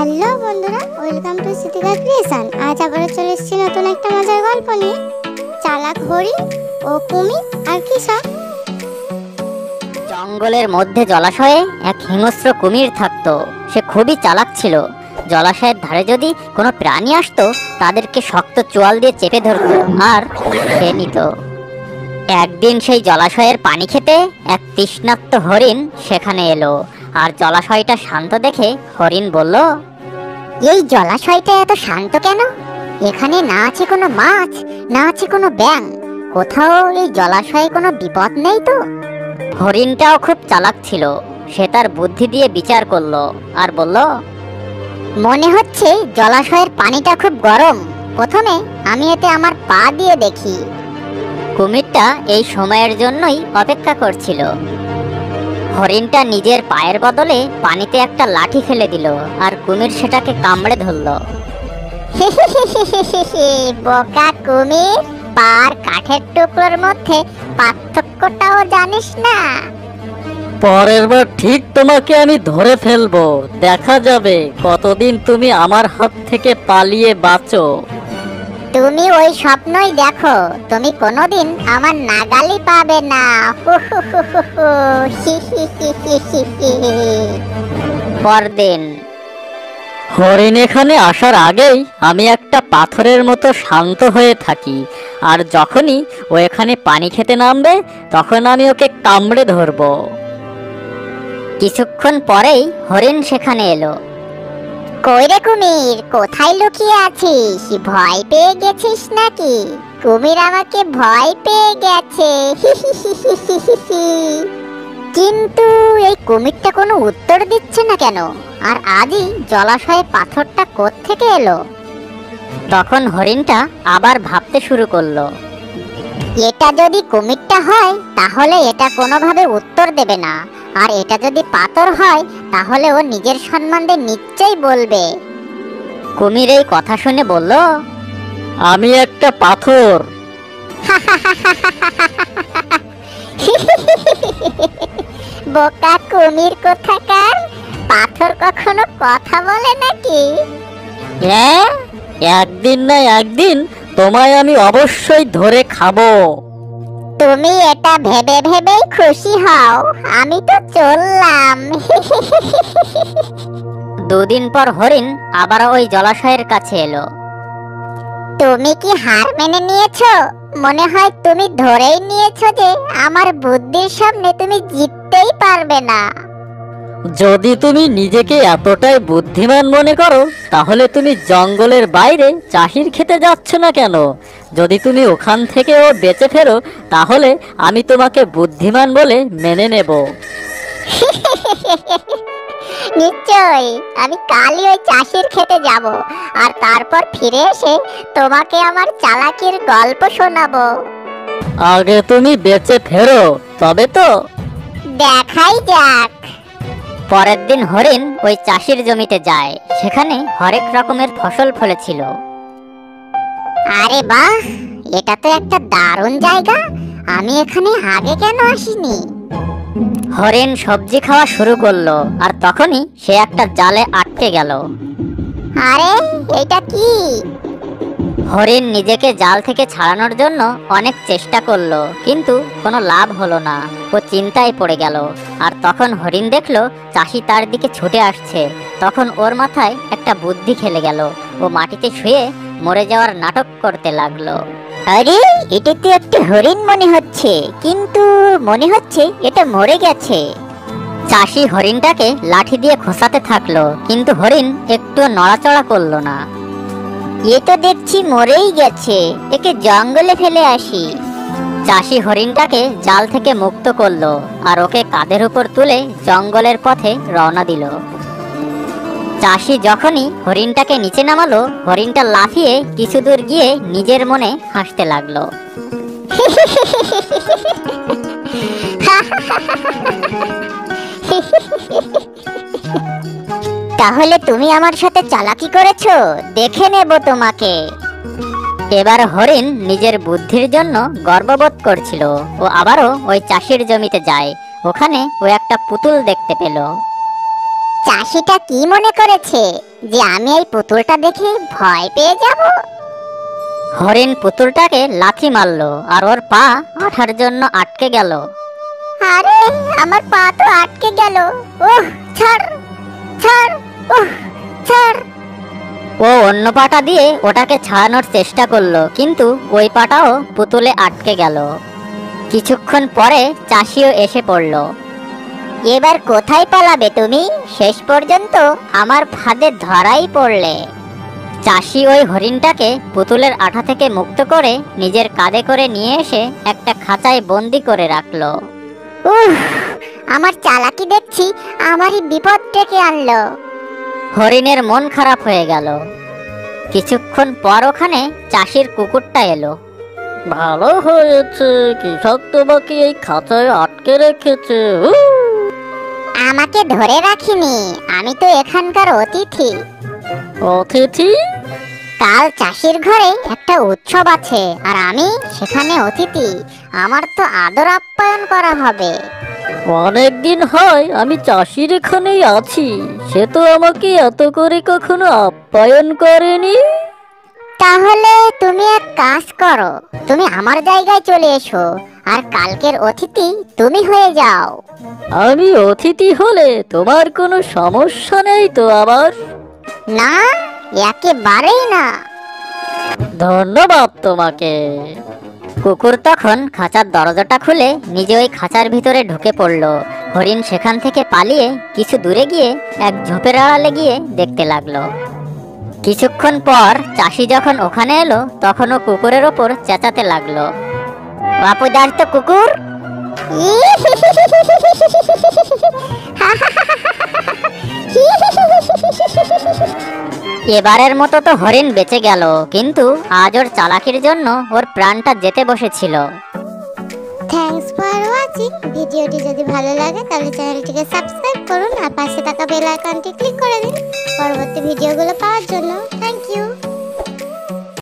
Hello বন্ধুরা, welcome to Sitika creation. আজ আবার চলে এসেছি নতুন একটা মজার গল্প নিয়ে। চালাক হরিণ ও কুমির আর কৃষক। জঙ্গলের মধ্যে জলাশয়ে এক হিংস্র কুমির থাকতো। সে খুবই চালাক ছিল। জলাশয়ের ধারে যদি কোনো প্রাণী আসতো, তাদেরকে শক্ত চোয়াল দিয়ে চেপে ধরতো আর খেয়ে নিত। একদিন সেই জলাশয়ের পানি খেতে এক তৃষ্ণার্ত হরিণ সেখানে এলো। আর জলাশয়টা শান্ত দেখে হরিণ বলল, এই জলাশয়টা এত শান্ত কেন? এখানে না আছে কোনো মাছ, না আছে কোনো ব্যাঙ। কোথাও এই জলাশয়ে কোনো বিপদ নেই তো? হরিণটাও খুব চালাক ছিল। সে তার বুদ্ধি দিয়ে বিচার করলো আর বলল, মনে হচ্ছে জলাশয়ের পানিটা খুব গরম। প্রথমে আমি এতে আমার পা দিয়ে দেখি। কুমিরটা এই সময়ের জন্যই অপেক্ষা করছিল। হরিণটা নিজের পায়ের বদলে পানিতে একটা লাঠি ফেলে দিল আর কুমির সেটাকে কামড়ে ধরল। বোকা কুমির, পার কাঠের টুকরোর মধ্যে পার্থক্যটাও জানিস না? পরের বার ঠিক তোমাকে আমি ধরে ফেলবো। দেখা যাবে কতদিন তুমি আমার হাত থেকে পালিয়ে বাঁচো। তুমি ওই স্বপ্নই দেখো, তুমি কোনোদিন আমার নাগালই পাবে না। পরদিন হরিণ এখানে আসার আগেই আমি একটা পাথরের মতো শান্ত হয়ে থাকি, আর যখনই ও এখানে পানি খেতে নামবে তখন আমি ওকে কামড়ে ধরবো। কিছুক্ষণ পরেই হরিণ সেখানে এলো। কই রে কুমির, কোথায় লুকিয়ে আছিস? ভয় পেয়ে গেছিস নাকি? কুমির আমাকে ভয় পেয়ে গেছে। কিন্তু এই কুমিরটা কোনো উত্তর দিচ্ছে না কেন? আর আজই জলাশয়ে পাথরটা কোত্থেকে এলো? তখন হরিণটা আবার ভাবতে শুরু করলো। এটা যদি কুমিরটা হয় তাহলে এটা কোনোভাবে উত্তর দেবে না, আর এটা যদি পাথর হয় তাহলে ও নিজের সম্বন্ধে নিশ্চয়ই বলবে। কুমির এই কথা শুনে বলল, আমি একটা পাথর। বোকা কুমির কোথাকার, পাথর কখনো কথা বলে নাকি? হ্যাঁ, একদিন না একদিন তোমায় আমি অবশ্যই ধরে খাবো। তুমি এটা ভেবে ভেবেই খুশি হও, আমি তো চললাম। দুদিন পর হরিণ আবার ওই জলাশয়ের কাছে এলো। তুমি কি হার মেনে নিয়েছো? মনে হয় তুমি ধরেই নিয়েছো যে আমার বুদ্ধির সামনে তুমি জিততেই পারবে না। যদি তুমি নিজেকে এতটাই বুদ্ধিমান মনে করো, তাহলে তুমি জঙ্গলের বাইরে চাষির খেতে যাচ্ছ না কেন? যদি তুমি ওখান থেকেও বেঁচে ফেরো, তাহলে আমি তোমাকে বুদ্ধিমান বলে মেনে নেব। নিশ্চয়, আমি কালই ওই চাষির খেতে যাব, আর তারপর ফিরে এসে তোমাকে আমার চালাকির গল্প শোনাবো। আগে তুমি বেঁচে ফেরো, তবে তো। দেখাই যাক। পরের দিন হরিণ ওই চাষির জমিতে যায়। সেখানে হরেক রকমের ফসল ফলেছিল। আরে বাহ, এটা তো একটা দারুণ জায়গা। আমি এখানে আগে কেন আসিনি? হরিণ সবজি খাওয়া শুরু করলো, আর তখনই সে একটা জালে আটকে গেল। আরে এটা কি? হরিণ নিজেকে জাল থেকে ছাড়ানোর জন্য অনেক চেষ্টা করলো, কিন্তু কোনো লাভ হলো না। ও চিন্তায় পড়ে গেল। আর তখন হরিণ দেখলো চাষি তার দিকে ছুটে আসছে। তখন ওর মাথায় একটা বুদ্ধি খেলে গেল। ও মাটিতে শুয়ে মরে যাওয়ার নাটক করতে লাগলো। আরে এটা তো একটা হরিণ মনে হচ্ছে, কিন্তু মনে হচ্ছে এটা মরে গেছে। চাষি হরিণটাকে লাঠি দিয়ে খোঁচাতে থাকলো, কিন্তু হরিণ একটু নড়াচড়া করলো না। এ তো দেখছি মরেই গেছে, একে জঙ্গলে ফেলে আসি। চাষি হরিণটাকে জাল থেকে মুক্ত করলো আর ওকে কাঁধের উপর তুলে জঙ্গলের পথে রওনা দিল। চাষি যখনই হরিণটাকে নিচে নামালো, হরিণটা লাফিয়ে কিছু দূর গিয়ে নিজের মনে হাসতে লাগলো। তাহলে তুমি আমার সাথে চালাকি করেছো, দেখে নেব তোমাকে। এবার হরিণ নিজের বুদ্ধির জন্য গর্ববোধ করছিল। ও আবারও ওই চাষির জমিতে যায়। ওখানে ও একটা পুতুল দেখতে পেল। চাষিটা কি মনে করেছে? যে আমি এই পুতুলটা দেখে ভয় পেয়ে যাব? হরিণ পুতুলটাকে লাথি মারলো আর ওর পা আঠার জন্য আটকে গেল। আরে আমার পা তো আটকে গেল। ওহ, ছাড় ছাড়, ওহ ছাড়। ও অন্য পাটা দিয়ে ওটাকে ছাড়ানোর চেষ্টা করলো, কিন্তু ওই পাটাও পুতুলে আটকে গেল। কিছুক্ষণ পরে চাষিও এসে পড়লো। এবার কোথায় পালাবে তুমি? শেষ পর্যন্ত আমার ফাঁদে ধরাই পড়লে। চাষি ওই হরিণটাকে পুতুলের আঠা থেকে মুক্ত করে নিজের কাঁধে করে নিয়ে এসে একটা খাঁচায় বন্দি করে রাখলো। উফ, আমার চালাকি দেখছি আমারই বিপদ ডেকে আনলো। হরিণের মন খারাপ হয়ে গেল। কিছুক্ষণ পর ওখানে চাষির কুকুরটা এলো। ভালো হয়েছে, কৃষক তোমাকে এই খাঁচায় আটকে রেখেছে। আমাকে ধরে রাখিনি, আমি তো এখানকার অতিথি। অতিথি? কাল চাষির ঘরে একটা উৎসব আছে আর আমি সেখানে অতিথি। আমার তো আদর আপ্যায়ন করা হবে। অনেকদিন হয় আমি চাষির এখানেই আছি, সে তো আমাকে এত করে কখনো আপ্যায়ন করেনি। তাহলে তুমি এক কাজ করো, তুমি আমার জায়গায় চলে এসো আর কালকের অতিথি তুমি হয়ে যাও। আমি অতিথি হলে তোমার কোনো সমস্যা নেই তো আবার? না, একেবারেই না। ধন্যবাদ তোমাকে। কুকুর তখন খাঁচার দরজাটা খুলে নিজে ওই খাঁচার ভিতরে ঢুকে পড়লো। হরিণ সেখান থেকে পালিয়ে কিছু দূরে গিয়ে এক ঝোপের আড়ালে গিয়ে দেখতে লাগলো। কিছুক্ষণ পর চাষি যখন ওখানে এলো তখন ও কুকুরের ওপর চেঁচাতে লাগলো। বাপুদার তো কুকুর। এবারের মতো তো হরিণ বেঁচে গেল, কিন্তু আজ ওর চালাকির জন্য ওর প্রাণটা যেতে বসেছিল। Thanks for watching. ভিডিওটি যদি ভালো লাগে তাহলে চ্যানেলটিকে সাবস্ক্রাইব করুন আর পাশে থাকা বেল আইকনটি ক্লিক করে দিন পরবর্তী ভিডিওগুলো পাওয়ার জন্য। Thank you.